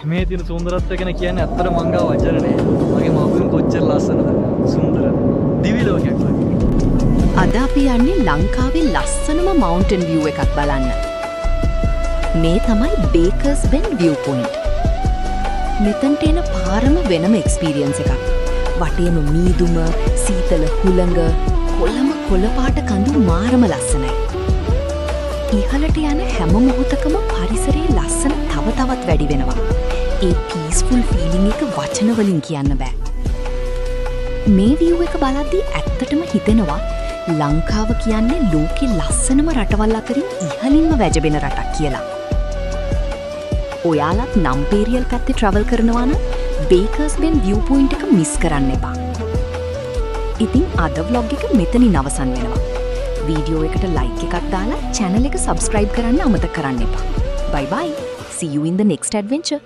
මේ තියෙන සුන්දරත්වය ගැන කියන්නේ ඇත්තට මං ගාව වචන නෑ. මගේ මව්පියන් කොච්චර ලස්සනද. සුන්දර. දිවි ලෝකයක් වගේ. අද අපි යන්නේ ලංකාවේ ලස්සනම මවුන්ටන් view එකක් බලන්න. මේ තමයි බේකර්ස් බෙන් view point. මෙතනට එන පාරම වෙනම එක්ස්පීරියන්ස් එකක්. වටේම මීදුම, සීතල හුළඟ, කොළම කොළ පාට කඳු මාරම ලස්සනයි. ඉහළට යන හැම මොහොතකම පරිසරයේ ලස්සන තව තවත් වැඩි වෙනවා. ඒ පීස්ෆුල් ෆීලිං එක වචන වලින් කියන්න බෑ. මේ view එක බලද්දී ඇත්තටම හිතෙනවා ලංකාව කියන්නේ ලෝකේ ලස්සනම රටවල් අතරින් ඉහළින්ම වැජබෙන රටක් කියලා. ඔයාලත් නම්පේරියල් පැත්තේ ට්‍රැවල් කරනවා නම් බේකර්ස් බෙන් view point එක මිස් කරන්න එපා. ඉතින් අද vlog එක මෙතනින් අවසන් වෙනවා. වීඩියෝ එකට like එකක් දාලා channel එක subscribe කරන්න අමතක කරන්න එපා. Bye bye. See you in the next adventure.